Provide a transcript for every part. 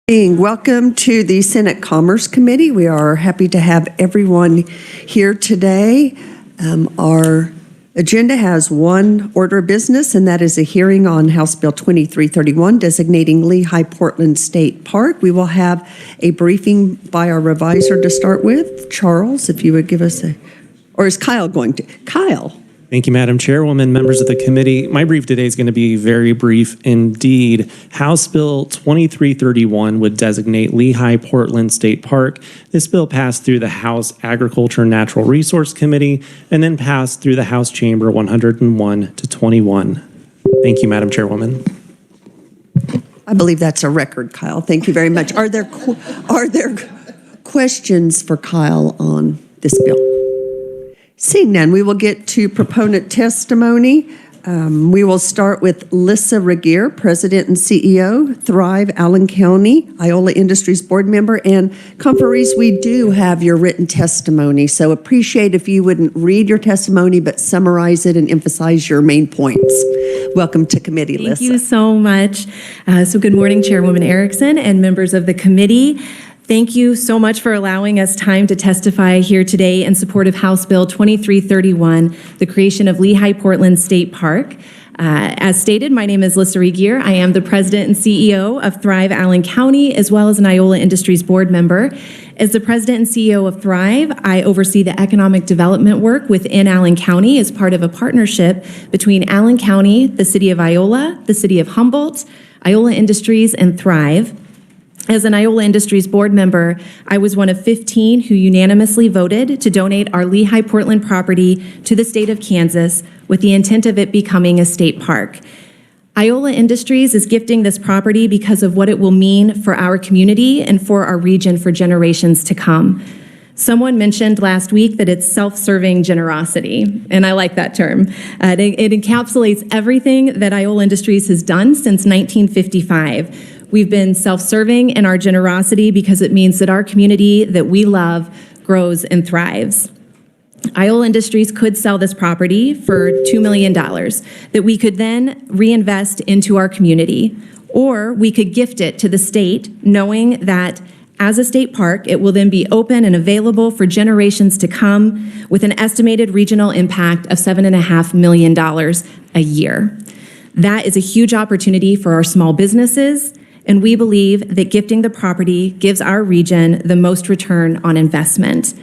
Welcome to the Senate Commerce Committee. We are happy to have everyone here today. Our agenda has one order of business, and that is a hearing on House Bill 2331, designating Lehigh Portland State Park. We will have a briefing by our reviser to start with. Charles, if you would give us or is Kyle going to? Kyle. Thank you, Madam Chairwoman, members of the committee. My brief today is going to be very brief indeed. House Bill 2331 would designate Lehigh Portland State Park. This bill passed through the House Agriculture and Natural Resource Committee and then passed through the House Chamber 101 to 21. Thank you, Madam Chairwoman. I believe that's a record, Kyle. Thank you very much. Are there questions for Kyle on this bill? Seeing none, we will get to proponent testimony. We will start with Lissa Regier, President and CEO, Thrive Allen County, Iola Industries Board Member, and conferees, we do have your written testimony, so appreciate if you wouldn't read your testimony, but summarize it and emphasize your main points. Welcome to committee, Lissa. Thank you so much. So good morning, Chairwoman Erickson and members of the committee. Thank you so much for allowing us time to testify here today in support of House Bill 2331, the creation of Lehigh Portland State Park. As stated, my name is Lissa Regier. I am the President and CEO of Thrive Allen County, as well as an Iola Industries Board Member. As the President and CEO of Thrive, I oversee the economic development work within Allen County as part of a partnership between Allen County, the City of Iola, the City of Humboldt, Iola Industries, and Thrive. As an Iola Industries board member, I was one of 15 who unanimously voted to donate our Lehigh Portland property to the state of Kansas with the intent of it becoming a state park. Iola Industries is gifting this property because of what it will mean for our community and for our region for generations to come. Someone mentioned last week that it's self-serving generosity, and I like that term. It encapsulates everything that Iola Industries has done since 1955. We've been self-serving in our generosity because it means that our community that we love grows and thrives. Iola Industries could sell this property for $2 million that we could then reinvest into our community, or we could gift it to the state, knowing that as a state park, it will then be open and available for generations to come with an estimated regional impact of $7.5 million a year. That is a huge opportunity for our small businesses, and we believe that gifting the property gives our region the most return on investment.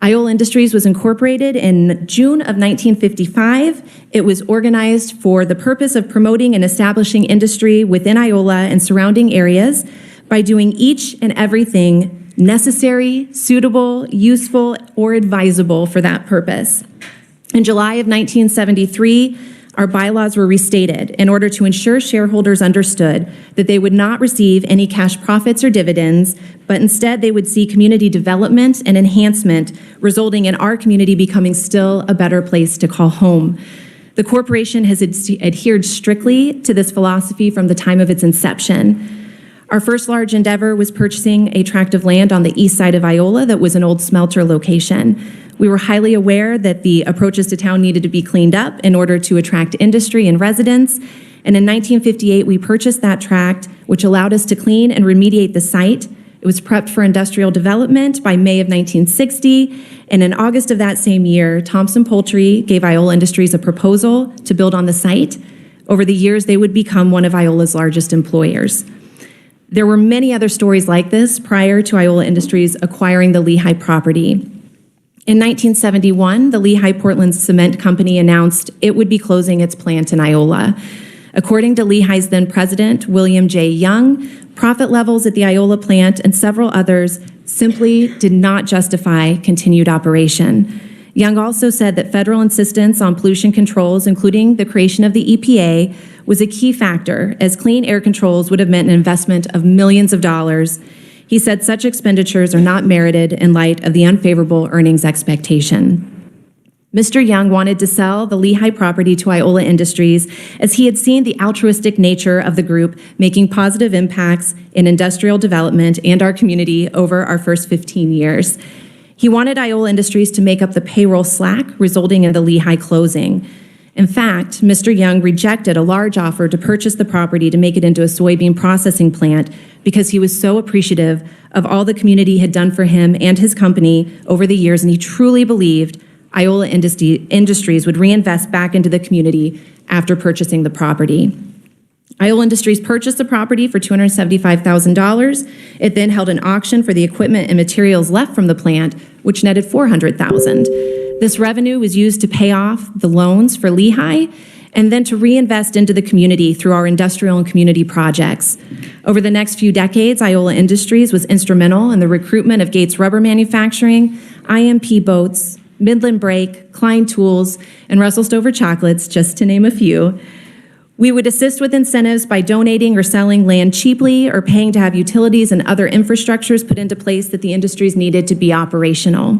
Iola Industries was incorporated in June of 1955. It was organized for the purpose of promoting and establishing industry within Iola and surrounding areas by doing each and everything necessary, suitable, useful, or advisable for that purpose. In July of 1973, our bylaws were restated in order to ensure shareholders understood that they would not receive any cash profits or dividends, but instead they would see community development and enhancement, resulting in our community becoming still a better place to call home. The corporation has adhered strictly to this philosophy from the time of its inception. Our first large endeavor was purchasing a tract of land on the east side of Iola that was an old smelter location. We were highly aware that the approaches to town needed to be cleaned up in order to attract industry and residents. And in 1958, we purchased that tract, which allowed us to clean and remediate the site. It was prepped for industrial development by May of 1960. And in August of that same year, Thompson Poultry gave Iola Industries a proposal to build on the site. Over the years, they would become one of Iola's largest employers. There were many other stories like this prior to Iola Industries acquiring the Lehigh property. In 1971, the Lehigh Portland Cement Company announced it would be closing its plant in Iola. According to Lehigh's then president, William J. Young, profit levels at the Iola plant and several others simply did not justify continued operation. Young also said that federal insistence on pollution controls, including the creation of the EPA, was a key factor, as clean air controls would have meant an investment of millions of dollars. He said such expenditures are not merited in light of the unfavorable earnings expectation. Mr. Young wanted to sell the Lehigh property to Iola Industries as he had seen the altruistic nature of the group making positive impacts in industrial development and our community over our first 15 years. He wanted Iola Industries to make up the payroll slack resulting in the Lehigh closing. In fact, Mr. Young rejected a large offer to purchase the property to make it into a soybean processing plant because he was so appreciative of all the community had done for him and his company over the years, and he truly believed Iola Industries would reinvest back into the community after purchasing the property. Iola Industries purchased the property for $275,000. It then held an auction for the equipment and materials left from the plant, which netted $400,000. This revenue was used to pay off the loans for Lehigh and then to reinvest into the community through our industrial and community projects. Over the next few decades, Iola Industries was instrumental in the recruitment of Gates Rubber Manufacturing, IMP Boats, Midland Brake, Klein Tools, and Russell Stover Chocolates, just to name a few. We would assist with incentives by donating or selling land cheaply or paying to have utilities and other infrastructures put into place that the industries needed to be operational.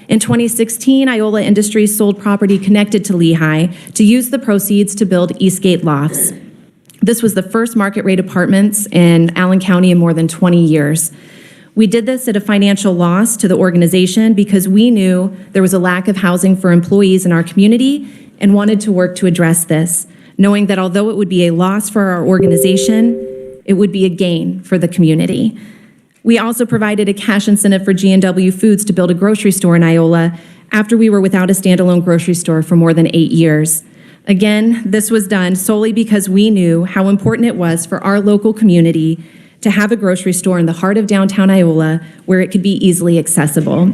In 2016, Iola Industries sold property connected to Lehigh to use the proceeds to build Eastgate Lofts. This was the first market rate apartments in Allen County in more than 20 years. We did this at a financial loss to the organization because we knew there was a lack of housing for employees in our community and wanted to work to address this, knowing that although it would be a loss for our organization, it would be a gain for the community. We also provided a cash incentive for G&W Foods to build a grocery store in Iola after we were without a standalone grocery store for more than 8 years. Again, this was done solely because we knew how important it was for our local community to have a grocery store in the heart of downtown Iola where it could be easily accessible.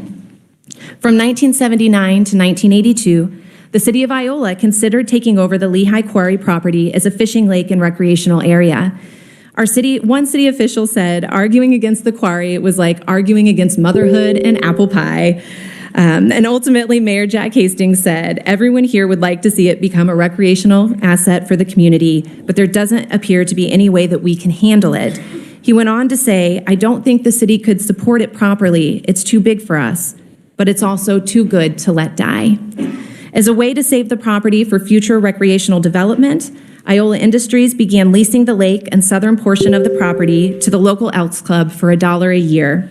From 1979 to 1982, the city of Iola considered taking over the Lehigh Quarry property as a fishing lake and recreational area. One city official said, arguing against the quarry was like arguing against motherhood and apple pie. And ultimately, Mayor Jack Hastings said, everyone here would like to see it become a recreational asset for the community, but there doesn't appear to be any way that we can handle it. He went on to say, I don't think the city could support it properly. It's too big for us, but it's also too good to let die. As a way to save the property for future recreational development, Iola Industries began leasing the lake and southern portion of the property to the local Elks Club for $1 a year.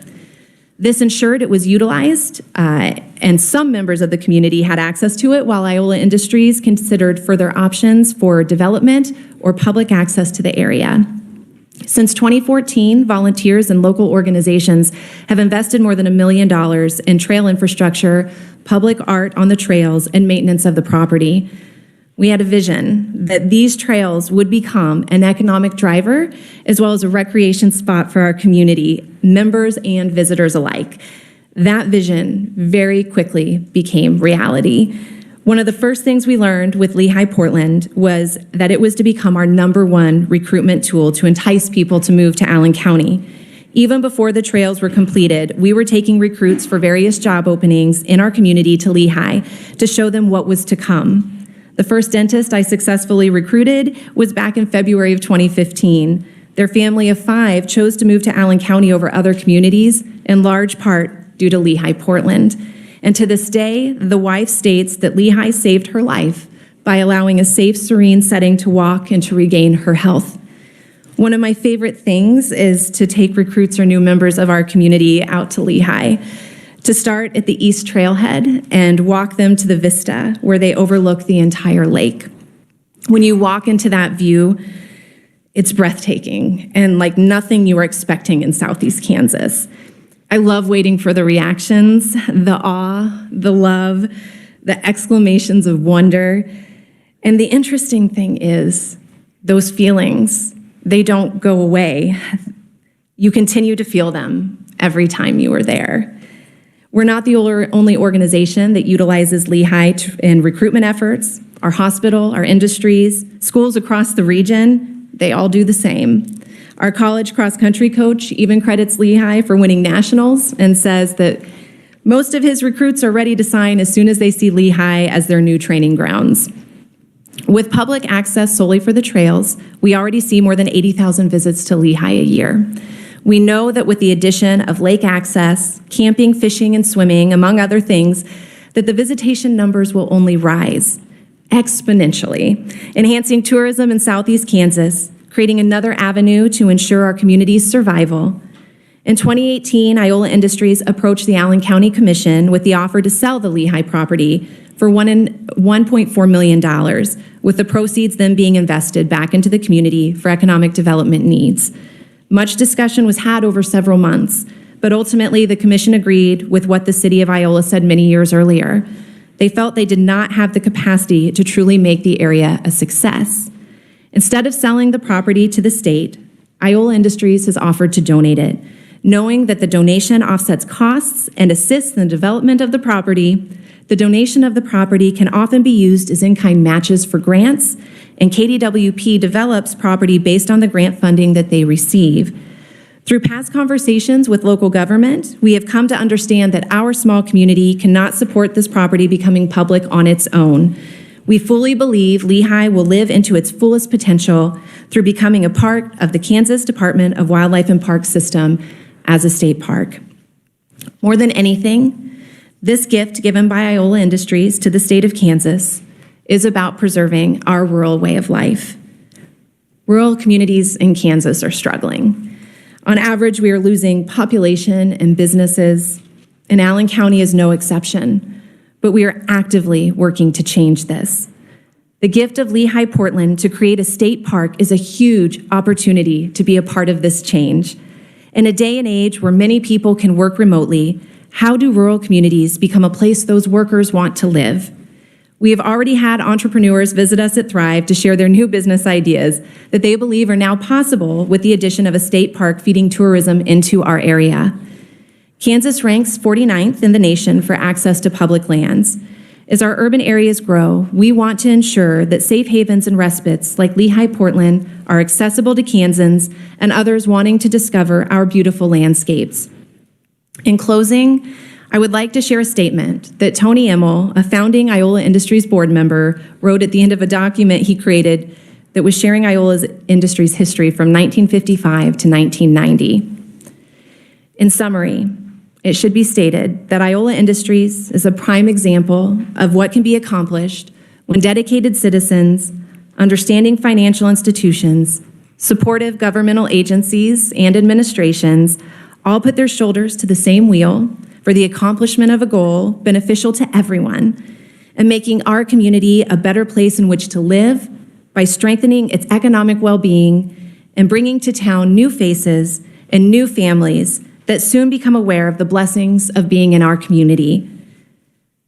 This ensured it was utilized, and some members of the community had access to it, while Iola Industries considered further options for development or public access to the area. Since 2014, volunteers and local organizations have invested more than $1 million in trail infrastructure, public art on the trails, and maintenance of the property. We had a vision that these trails would become an economic driver as well as a recreation spot for our community, members and visitors alike. That vision very quickly became reality. One of the first things we learned with Lehigh Portland was that it was to become our #1 recruitment tool to entice people to move to Allen County. Even before the trails were completed, we were taking recruits for various job openings in our community to Lehigh to show them what was to come. The first dentist I successfully recruited was back in February of 2015. Their family of 5 chose to move to Allen County over other communities, in large part due to Lehigh Portland. And to this day, the wife states that Lehigh saved her life by allowing a safe, serene setting to walk and to regain her health. One of my favorite things is to take recruits or new members of our community out to Lehigh, to start at the East Trailhead and walk them to the Vista, where they overlook the entire lake. When you walk into that view, it's breathtaking and like nothing you are expecting in Southeast Kansas. I love waiting for the reactions, the awe, the love, the exclamations of wonder. And the interesting thing is, those feelings, they don't go away. You continue to feel them every time you are there. We're not the only organization that utilizes Lehigh in recruitment efforts. Our hospital, our industries, schools across the region, they all do the same. Our college cross-country coach even credits Lehigh for winning nationals and says that most of his recruits are ready to sign as soon as they see Lehigh as their new training grounds. With public access solely for the trails, we already see more than 80,000 visits to Lehigh a year. We know that with the addition of lake access, camping, fishing, and swimming, among other things, that the visitation numbers will only rise exponentially, enhancing tourism in Southeast Kansas, creating another avenue to ensure our community's survival. In 2018, Iola Industries approached the Allen County Commission with the offer to sell the Lehigh property for $1.4 million, with the proceeds then being invested back into the community for economic development needs. Much discussion was had over several months, but ultimately the commission agreed with what the city of Iola said many years earlier. They felt they did not have the capacity to truly make the area a success. Instead of selling the property to the state, Iola Industries has offered to donate it, knowing that the donation offsets costs and assists in the development of the property. The donation of the property can often be used as in-kind matches for grants, and KDWP develops property based on the grant funding that they receive. Through past conversations with local government, we have come to understand that our small community cannot support this property becoming public on its own. We fully believe Lehigh will live into its fullest potential through becoming a part of the Kansas Department of Wildlife and Parks system as a state park. More than anything, this gift given by Iola Industries to the state of Kansas is about preserving our rural way of life. Rural communities in Kansas are struggling. On average, we are losing population and businesses, and Allen County is no exception, but we are actively working to change this. The gift of Lehigh Portland to create a state park is a huge opportunity to be a part of this change. In a day and age where many people can work remotely, how do rural communities become a place those workers want to live? We have already had entrepreneurs visit us at Thrive to share their new business ideas that they believe are now possible with the addition of a state park feeding tourism into our area. Kansas ranks 49th in the nation for access to public lands. As our urban areas grow, we want to ensure that safe havens and respites like Lehigh Portland are accessible to Kansans and others wanting to discover our beautiful landscapes. In closing, I would like to share a statement that Tony Emmel, a founding Iola Industries board member, wrote at the end of a document he created that was sharing Iola Industries history from 1955 to 1990. In summary, it should be stated that Iola Industries is a prime example of what can be accomplished when dedicated citizens, understanding financial institutions, supportive governmental agencies and administrations all put their shoulders to the same wheel for the accomplishment of a goal beneficial to everyone and making our community a better place in which to live by strengthening its economic well-being and bringing to town new faces and new families that soon become aware of the blessings of being in our community.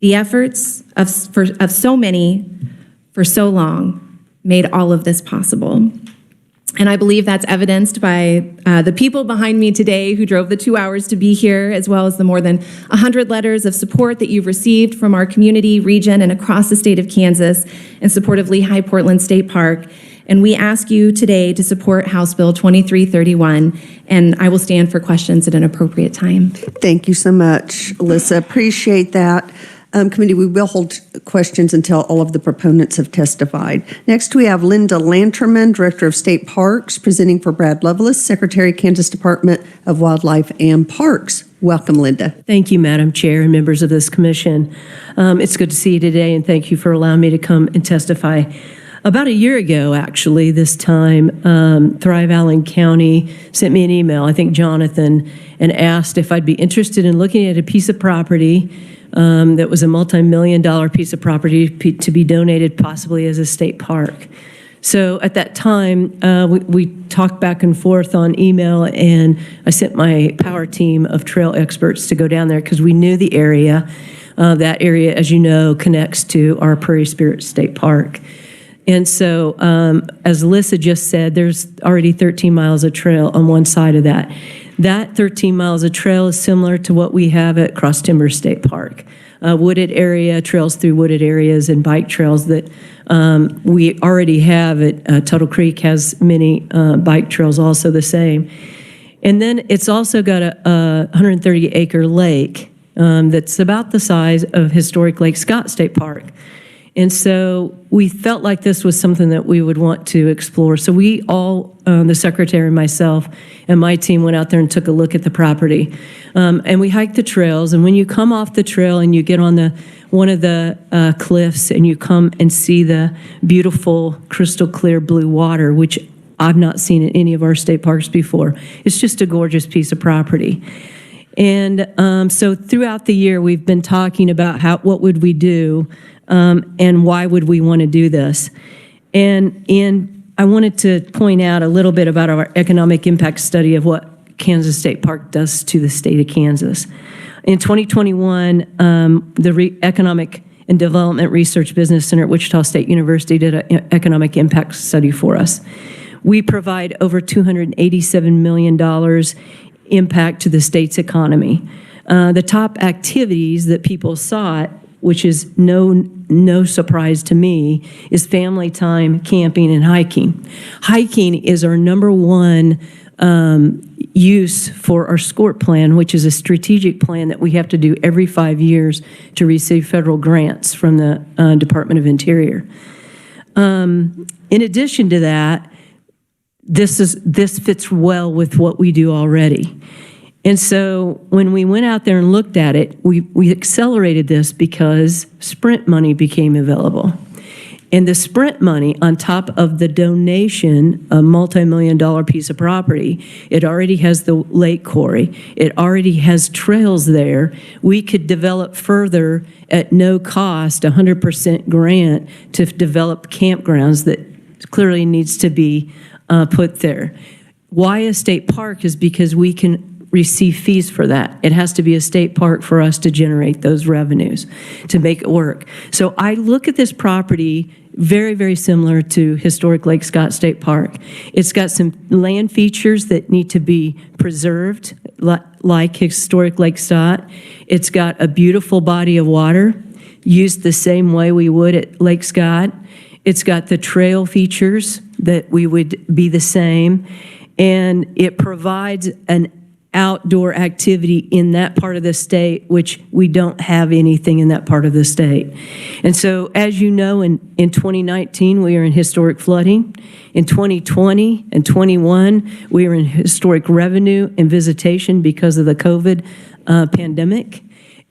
The efforts of so many for so long made all of this possible. And I believe that's evidenced by the people behind me today who drove the 2 hours to be here, as well as the more than 100 letters of support that you've received from our community, region, and across the state of Kansas in support of Lehigh Portland State Park. And we ask you today to support House Bill 2331, and I will stand for questions at an appropriate time. Thank you so much, Alyssa. Appreciate that. Committee, we will hold questions until all of the proponents have testified. Next, we have Linda Lanterman, Director of State Parks, presenting for Brad Lovelace, Secretary, Kansas Department of Wildlife and Parks. Welcome, Linda. Thank you, Madam Chair and members of this commission. It's good to see you today, and thank you for allowing me to come and testify. About a year ago, actually, this time, Thrive Allen County sent me an email, I think Jonathan, and asked if I'd be interested in looking at a piece of property that was a multi-million-dollar piece of property to be donated possibly as a state park. So at that time, we talked back and forth on email, and I sent my power team of trail experts to go down there because we knew the area. That area, as you know, connects to our Prairie Spirit State Park. And so, as Alyssa just said, there's already 13 miles of trail on one side of that. That 13 miles of trail is similar to what we have at Cross Timber State Park. Wooded area, trails through wooded areas, and bike trails that we already have at Tuttle Creek has many bike trails also the same. And then it's also got a 130-acre lake that's about the size of historic Lake Scott State Park. And so we felt like this was something that we would want to explore. So we all, the secretary and myself and my team went out there and took a look at the property. And we hiked the trails. And when you come off the trail and you get on one of the cliffs and you come and see the beautiful crystal clear blue water, which I've not seen in any of our state parks before, it's just a gorgeous piece of property. And so throughout the year, we've been talking about what would we do and why would we want to do this. And I wanted to point out a little bit about our economic impact study of what Kansas State Park does to the state of Kansas. In 2021, the Economic and Development Research Business Center at Wichita State University did an economic impact study for us. We provide over $287 million impact to the state's economy. The top activities that people sought, which is no surprise to me, is family time, camping, and hiking. Hiking is our number one use for our SCORT plan, which is a strategic plan that we have to do every 5 years to receive federal grants from the Department of Interior. In addition to that, this fits well with what we do already. And so when we went out there and looked at it, we accelerated this because Sprint money became available. And the Sprint money, on top of the donation, a multi-million-dollar piece of property, it already has the lake quarry. It already has trails there. We could develop further at no cost, 100% grant, to develop campgrounds that clearly needs to be put there. Why a state park is because we can receive fees for that. It has to be a state park for us to generate those revenues, to make it work. So I look at this property very, very similar to historic Lake Scott State Park. It's got some land features that need to be preserved, like historic Lake Scott. It's got a beautiful body of water, used the same way we would at Lake Scott. It's got the trail features that we would be the same, and it provides an outdoor activity in that part of the state, which we don't have anything in that part of the state. And so, as you know, in 2019, we were in historic flooding. In 2020 and 21, we were in historic revenue and visitation because of the COVID pandemic.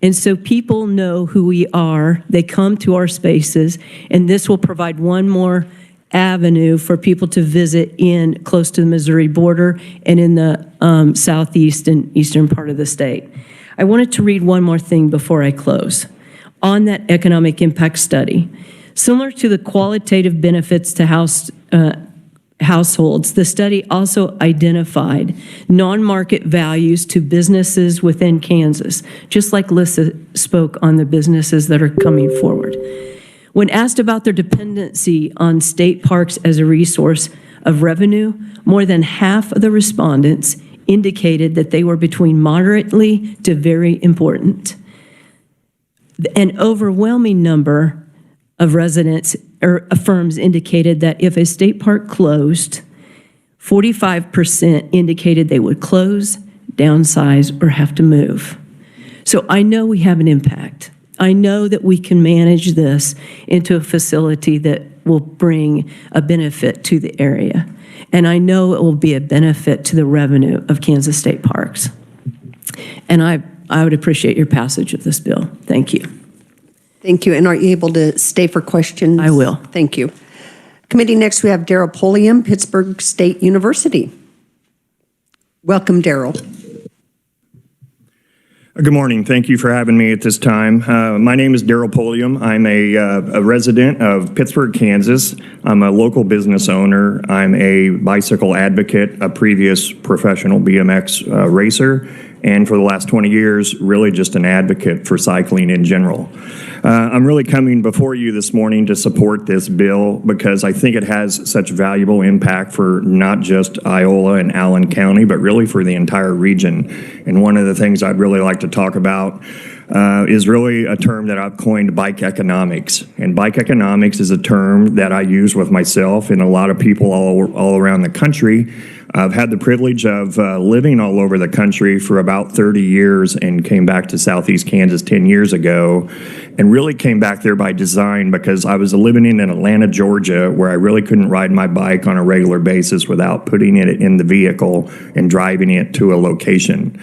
And so people know who we are. They come to our spaces, and this will provide one more avenue for people to visit in close to the Missouri border and in the southeast and eastern part of the state. I wanted to read one more thing before I close. On that economic impact study, similar to the qualitative benefits to households, the study also identified non-market values to businesses within Kansas, just like Lissa spoke on the businesses that are coming forward. When asked about their dependency on state parks as a resource of revenue, more than half of the respondents indicated that they were between moderately to very important. An overwhelming number of residents or firms indicated that if a state park closed, 45% indicated they would close, downsize, or have to move. So I know we have an impact. I know that we can manage this into a facility that will bring a benefit to the area. And I know it will be a benefit to the revenue of Kansas State Parks. And I would appreciate your passage of this bill. Thank you. Thank you. And are you able to stay for questions? I will. Thank you. Committee, next we have Darrell Pulliam, Pittsburgh State University. Welcome, Darrell. Good morning. Thank you for having me at this time. My name is Darrell Pulliam. I'm a resident of Pittsburgh, Kansas. I'm a local business owner. I'm a bicycle advocate, a previous professional BMX racer, and for the last 20 years, really just an advocate for cycling in general. I'm really coming before you this morning to support this bill because I think it has such valuable impact for not just Iola and Allen County, but really for the entire region. And one of the things I'd really like to talk about is really a term that I've coined, bike economics. And bike economics is a term that I use with myself and a lot of people all around the country. I've had the privilege of living all over the country for about 30 years and came back to Southeast Kansas 10 years ago and really came back there by design because I was living in Atlanta, Georgia, where I really couldn't ride my bike on a regular basis without putting it in the vehicle and driving it to a location.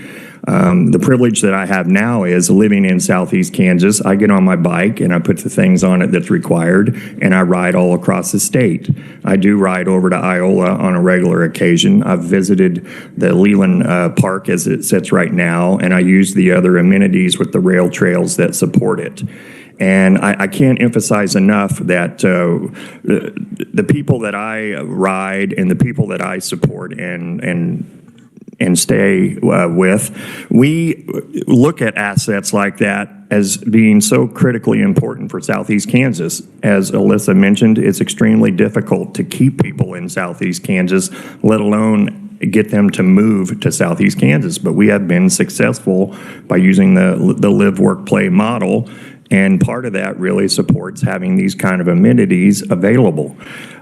The privilege that I have now is living in Southeast Kansas. I get on my bike and I put the things on it that's required, and I ride all across the state. I do ride over to Iola on a regular occasion. I've visited the Leland Park as it sits right now, and I use the other amenities with the rail trails that support it. And I can't emphasize enough that the people that I ride and the people that I support and stay with, we look at assets like that as being so critically important for Southeast Kansas. As Alyssa mentioned, it's extremely difficult to keep people in Southeast Kansas, let alone get them to move to Southeast Kansas. But we have been successful by using the live, work, play model. And part of that really supports having these kind of amenities available.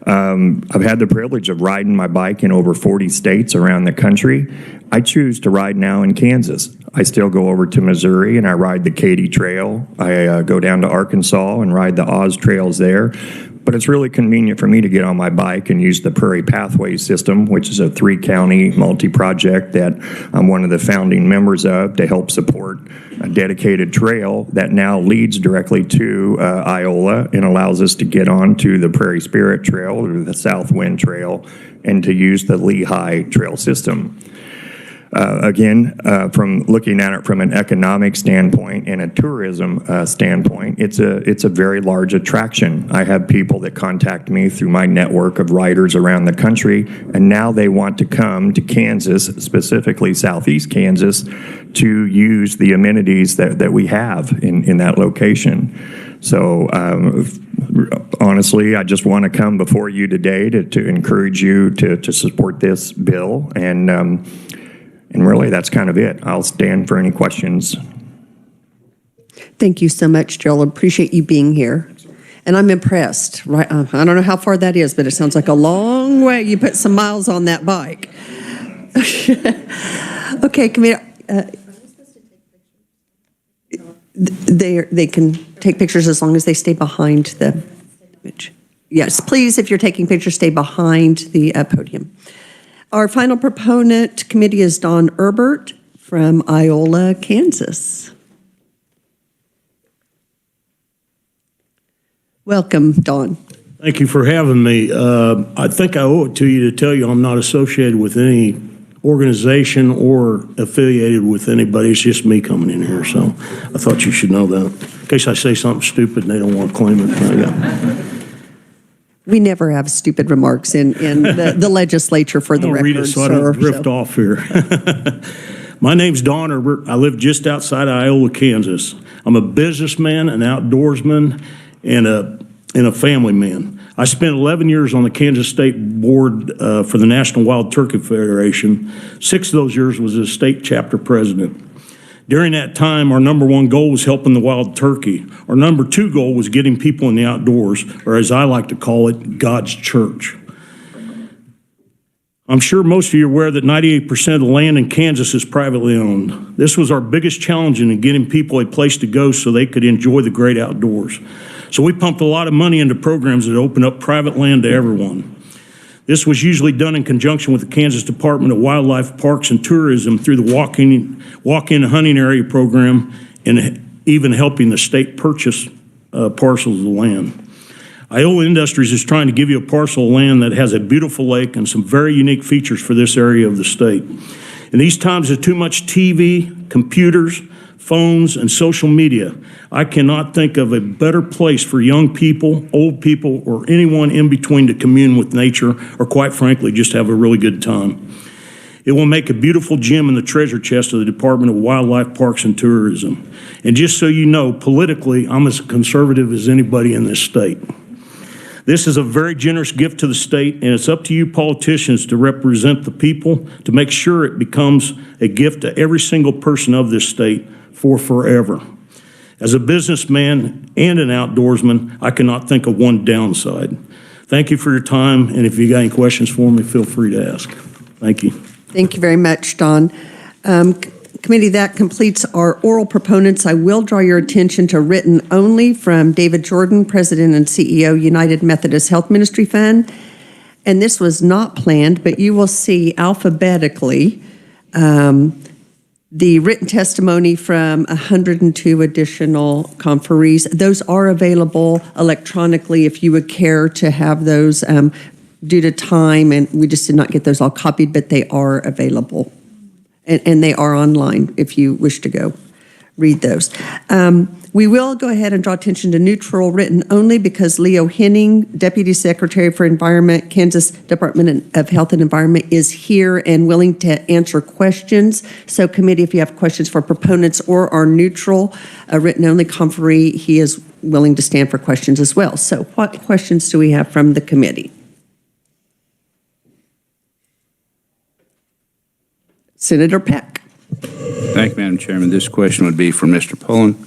I've had the privilege of riding my bike in over 40 states around the country. I choose to ride now in Kansas. I still go over to Missouri and I ride the Katy Trail. I go down to Arkansas and ride the Oz trails there. But it's really convenient for me to get on my bike and use the Prairie Pathway system, which is a 3-county multi-project that I'm one of the founding members of to help support a dedicated trail that now leads directly to Iola and allows us to get on to the Prairie Spirit Trail or the Southwind Trail and to use the Lehigh Trail system. Again, from looking at it from an economic standpoint and a tourism standpoint, it's a very large attraction. I have people that contact me through my network of riders around the country, and now they want to come to Kansas, specifically Southeast Kansas, to use the amenities that we have in that location. So honestly, I just want to come before you today to encourage you to support this bill, and really, that's kind of it. I'll stand for any questions. Thank you so much, Joel. Appreciate you being here. And I'm impressed. Right? I don't know how far that is, but it sounds like a long way. You put some miles on that bike. Okay, Committee. They can take pictures as long as they stay behind the image. Yes, please, if you're taking pictures, stay behind the podium. Our final proponent committee is Don Erbert from Iola, Kansas. Welcome, Don. Thank you for having me. I think I owe it to you to tell you I'm not associated with any organization or affiliated with anybody. It's just me coming in here, so I thought you should know that. In case I say something stupid and they don't want to claim it. We never have stupid remarks in the legislature for the record. Read it so I don't drift off here. My name's Don Erbert. I live just outside of Iola, Kansas. I'm a businessman, an outdoorsman, and a family man. I spent 11 years on the Kansas State Board for the National Wild Turkey Federation. 6 of those years was as state chapter president. During that time, our number 1 goal was helping the wild turkey. Our number 2 goal was getting people in the outdoors, or as I like to call it, God's church. I'm sure most of you are aware that 98% of the land in Kansas is privately owned. This was our biggest challenge in getting people a place to go so they could enjoy the great outdoors. So we pumped a lot of money into programs that open up private land to everyone. This was usually done in conjunction with the Kansas Department of Wildlife, Parks, and Tourism through the walk-in hunting area program and even helping the state purchase parcels of land. Iola Industries is trying to give you a parcel of land that has a beautiful lake and some very unique features for this area of the state. In these times of too much TV, computers, phones, and social media, I cannot think of a better place for young people, old people, or anyone in between to commune with nature, or quite frankly, just have a really good time. It will make a beautiful gem in the treasure chest of the Department of Wildlife, Parks, and Tourism. And just so you know, politically, I'm as conservative as anybody in this state. This is a very generous gift to the state, and it's up to you politicians to represent the people to make sure it becomes a gift to every single person of this state for forever. As a businessman and an outdoorsman, I cannot think of one downside. Thank you for your time, and if you got any questions for me, feel free to ask. Thank you. Thank you very much, Don. Committee, that completes our oral proponents. I will draw your attention to written only from David Jordan, President and CEO, United Methodist Health Ministry Fund. And this was not planned, but you will see alphabetically the written testimony from 102 additional conferees. Those are available electronically if you would care to have those due to time, and we just did not get those all copied, but they are available. And they are online if you wish to go read those. We will go ahead and draw attention to neutral written only because Leo Henning, Deputy Secretary for Environment, Kansas Department of Health and Environment, is here and willing to answer questions. So committee, if you have questions for proponents or our neutral written only conferee, he is willing to stand for questions as well. So what questions do we have from the committee? Senator Peck. Thank you, Madam Chairman. This question would be for Mr. Pullen.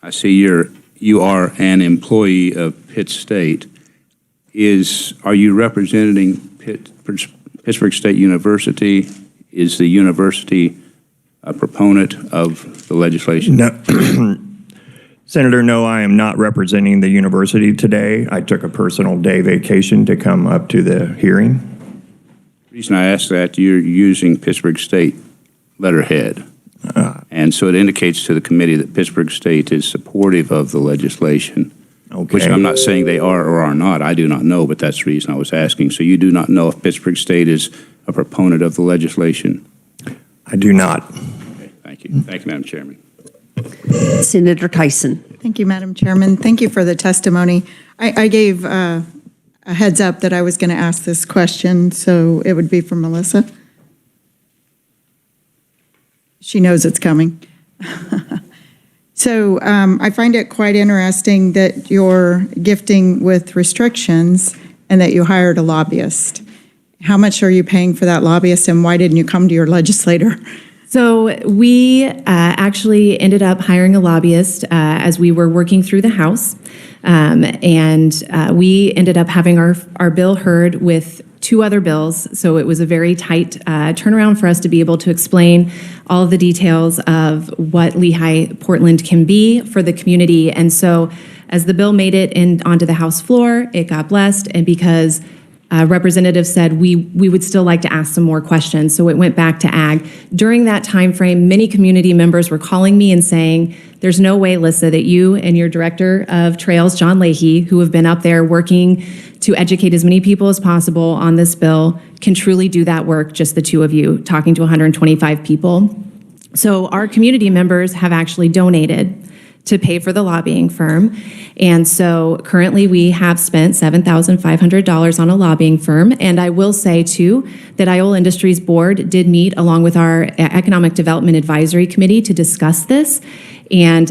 I see you are an employee of Pitt State. Are you representing Pittsburgh State University? Is the university a proponent of the legislation? No. Senator, no, I am not representing the university today. I took a personal day vacation to come up to the hearing. The reason I ask that, you're using Pittsburgh State letterhead. And so it indicates to the committee that Pittsburgh State is supportive of the legislation, Okay. which I'm not saying they are or are not. I do not know, but that's the reason I was asking. So you do not know if Pittsburgh State is a proponent of the legislation? I do not. Okay, thank you. Thank you, Madam Chairman. Senator Tyson. Thank you, Madam Chairman. Thank you for the testimony. I gave a heads up that I was going to ask this question, so it would be for Melissa. She knows it's coming. So I find it quite interesting that you're gifting with restrictions and that you hired a lobbyist. How much are you paying for that lobbyist, and why didn't you come to your legislator? So we actually ended up hiring a lobbyist as we were working through the House, and we ended up having our bill heard with 2 other bills. So it was a very tight turnaround for us to be able to explain all of the details of what Lehigh Portland can be for the community. And so as the bill made it onto the House floor, it got blessed, and because representatives said we would still like to ask some more questions, so it went back to Ag. During that time frame, many community members were calling me and saying, there's no way, Lissa, that you and your director of Trails, John Leahy, who have been up there working to educate as many people as possible on this bill, can truly do that work, just the 2 of you, talking to 125 people. So our community members have actually donated to pay for the lobbying firm. And so currently we have spent $7,500 on a lobbying firm. And I will say too, that Iola Industries Board did meet along with our Economic Development Advisory Committee to discuss this. And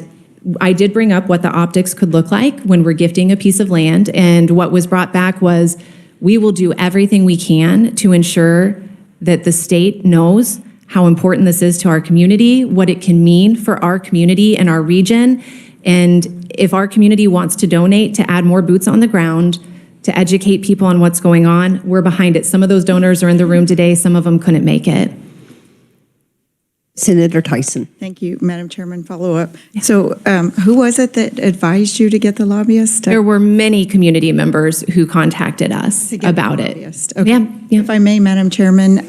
I did bring up what the optics could look like when we're gifting a piece of land. And what was brought back was, we will do everything we can to ensure that the state knows how important this is to our community, what it can mean for our community and our region. And if our community wants to donate to add more boots on the ground, to educate people on what's going on, we're behind it. Some of those donors are in the room today, some of them couldn't make it. Senator Tyson. Thank you, Madam Chairman. Follow up. So who was it that advised you to get the lobbyist? There were many community members who contacted us about it. Okay. Yeah. If I may, Madam Chairman,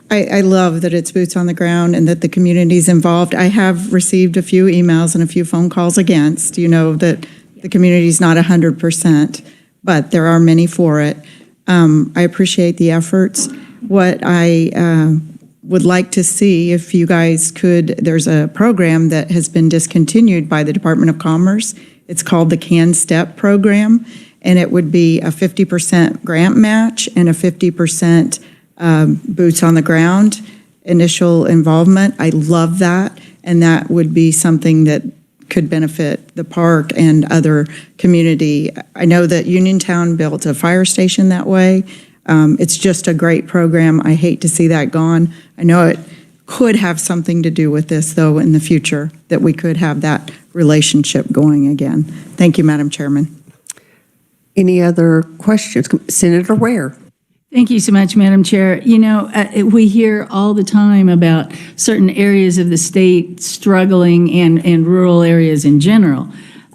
I love that it's boots on the ground and that the community's involved. I have received a few emails and a few phone calls against, that the community's not 100%, but there are many for it. I appreciate the efforts. What I would like to see, if you guys could, there's a program that has been discontinued by the Department of Commerce. It's called the Can Step program, and it would be a 50% grant match and a 50% boots on the ground initial involvement. I love that, and that would be something that could benefit the park and other community. I know that Uniontown built a fire station that way. It's just a great program. I hate to see that gone. I know it could have something to do with this, though, in the future, that we could have that relationship going again. Thank you, Madam Chairman. Any other questions? Senator Ware. Thank you so much, Madam Chair. We hear all the time about certain areas of the state struggling and rural areas in general,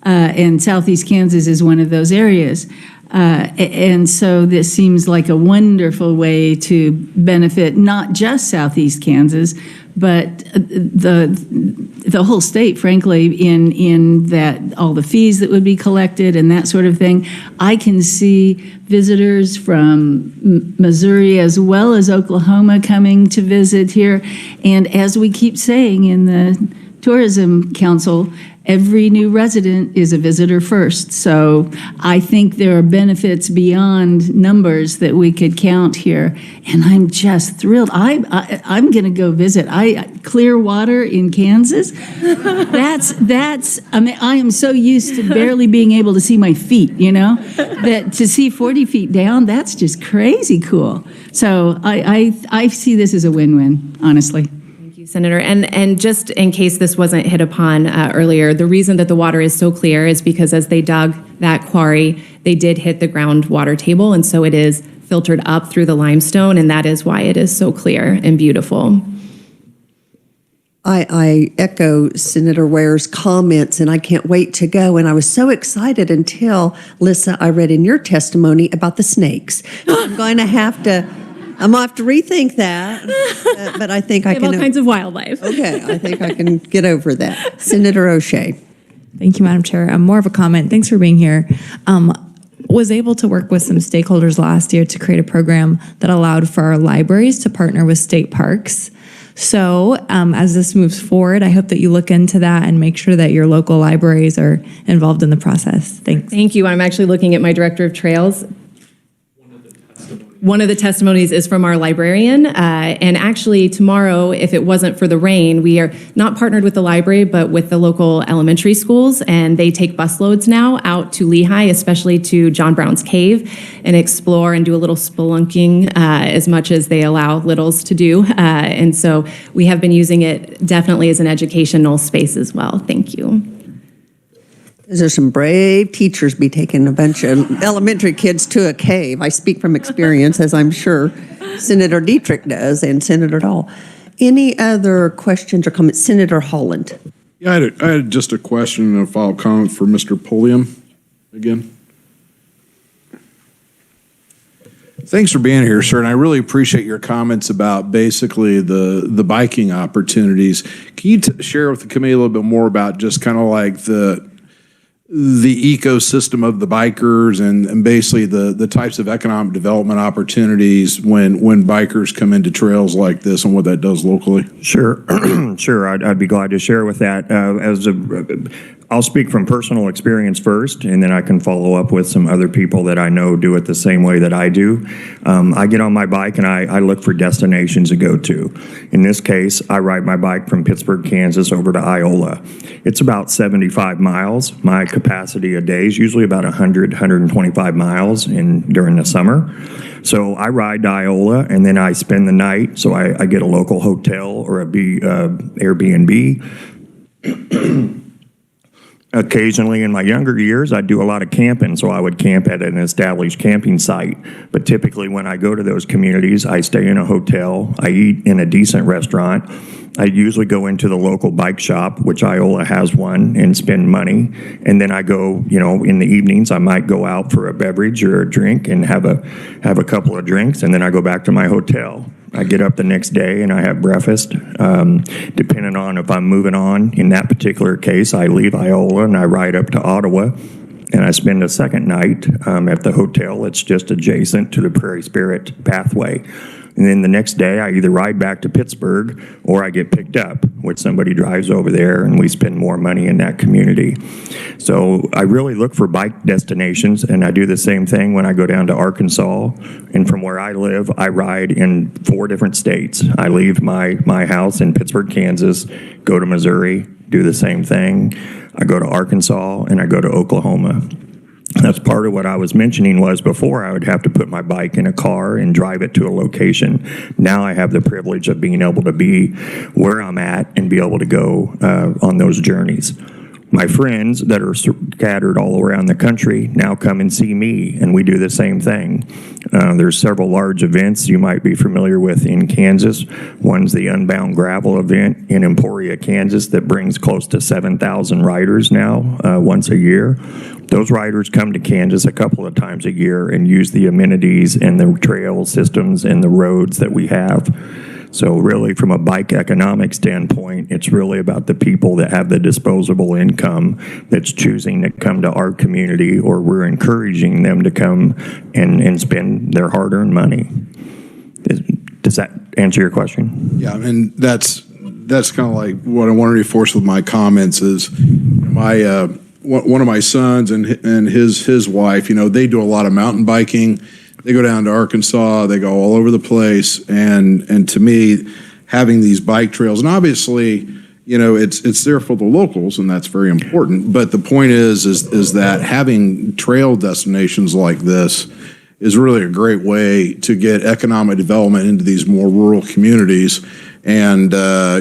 and Southeast Kansas is one of those areas. And so this seems like a wonderful way to benefit not just Southeast Kansas, but the whole state, frankly, in that all the fees that would be collected and that sort of thing. I can see visitors from Missouri as well as Oklahoma coming to visit here. And as we keep saying in the Tourism Council, every new resident is a visitor first. So I think there are benefits beyond numbers that we could count here. And I'm just thrilled. I'm going to go visit. Clearwater in Kansas. I mean, I am so used to barely being able to see my feet, that to see 40 feet down, that's just crazy cool. So I see this as a win-win, honestly. Senator, and just in case this wasn't hit upon earlier, the reason that the water is so clear is because as they dug that quarry, they did hit the groundwater table, and so it is filtered up through the limestone, and that is why it is so clear and beautiful. I echo Senator Ware's comments, and I can't wait to go. And I was so excited until, Lissa, I read in your testimony about the snakes. I'm going to have to rethink that, but I think I can. All kinds of wildlife. Okay, I think I can get over that. Senator O'Shea. Thank you, Madam Chair. More of a comment. Thanks for being here. Was able to work with some stakeholders last year to create a program that allowed for our libraries to partner with state parks. So as this moves forward, I hope that you look into that and make sure that your local libraries are involved in the process. Thanks. Thank you. I'm actually looking at my Director of Trails. One of the testimonies is from our librarian, and actually tomorrow, if it wasn't for the rain, we are not partnered with the library, but with the local elementary schools, and they take busloads now out to Lehigh, especially to John Brown's Cave, and explore and do a little spelunking as much as they allow littles to do. And so we have been using it definitely as an educational space as well. Thank you. There's some brave teachers be taking a bunch of elementary kids to a cave. I speak from experience, as I'm sure Senator Dietrich does, and Senator Dahl. Any other questions or comments? Senator Holland. Yeah, I had just a question and a follow-up comment for Mr. Pulliam again. Thanks for being here, sir, and I really appreciate your comments about basically the biking opportunities. Can you share with the committee a little bit more about just kind of like the ecosystem of the bikers and basically the types of economic development opportunities when bikers come into trails like this and what that does locally? Sure, sure. I'd be glad to share with that. I'll speak from personal experience first, and then I can follow up with some other people that I know do it the same way that I do. I get on my bike and I look for destinations to go to. In this case, I ride my bike from Pittsburg, Kansas over to Iola. It's about 75 miles. My capacity a day is usually about 125 miles during the summer. So I ride to Iola and then I spend the night. So I get a local hotel or a Airbnb. Occasionally in my younger years, I'd do a lot of camping, so I would camp at an established camping site. But typically when I go to those communities, I stay in a hotel, I eat in a decent restaurant. I usually go into the local bike shop, which Iola has one, and spend money. And then I go, in the evenings, I might go out for a beverage or a drink and have a couple of drinks, and then I go back to my hotel. I get up the next day and I have breakfast. Depending on if I'm moving on, in that particular case, I leave Iola and I ride up to Ottawa, and I spend a second night at the hotel. It's just adjacent to the Prairie Spirit pathway. And then the next day, I either ride back to Pittsburgh or I get picked up, which somebody drives over there, and we spend more money in that community. So I really look for bike destinations, and I do the same thing when I go down to Arkansas. And from where I live, I ride in 4 different states. I leave my house in Pittsburg, Kansas, go to Missouri, do the same thing. I go to Arkansas, and I go to Oklahoma. That's part of what I was mentioning was before I would have to put my bike in a car and drive it to a location. Now I have the privilege of being able to be where I'm at and be able to go on those journeys. My friends that are scattered all around the country now come and see me, and we do the same thing. There's several large events you might be familiar with in Kansas. One's the Unbound Gravel event in Emporia, Kansas, that brings close to 7,000 riders now once a year. Those riders come to Kansas a couple of times a year and use the amenities and the trail systems and the roads that we have. So really, from a bike economic standpoint, it's really about the people that have the disposable income that's choosing to come to our community, or we're encouraging them to come and spend their hard-earned money. Does that answer your question? Yeah, and that's kind of like what I wanted to reinforce with my comments is my one of my sons and his wife, they do a lot of mountain biking. They go down to Arkansas, they go all over the place, and to me, having these bike trails, and obviously, it's there for the locals, and that's very important. But the point is that having trail destinations like this is really a great way to get economic development into these more rural communities. And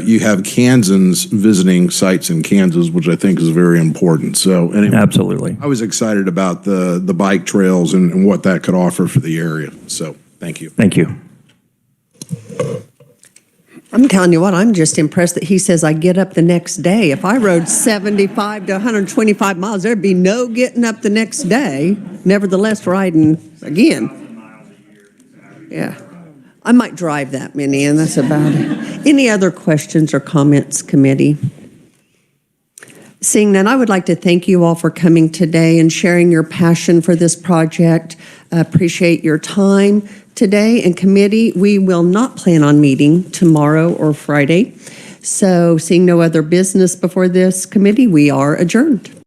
you have Kansans visiting sites in Kansas, which I think is very important. So anyway, absolutely, I was excited about the bike trails and what that could offer for the area. So thank you. Thank you. I'm telling you what, I'm just impressed that he says I get up the next day. If I rode 75 to 125 miles, there'd be no getting up the next day. Nevertheless, riding again. Yeah. I might drive that many, and that's about it. Any other questions or comments, committee? Seeing none, I would like to thank you all for coming today and sharing your passion for this project. I appreciate your time today. And committee, we will not plan on meeting tomorrow or Friday. So seeing no other business before this committee, we are adjourned.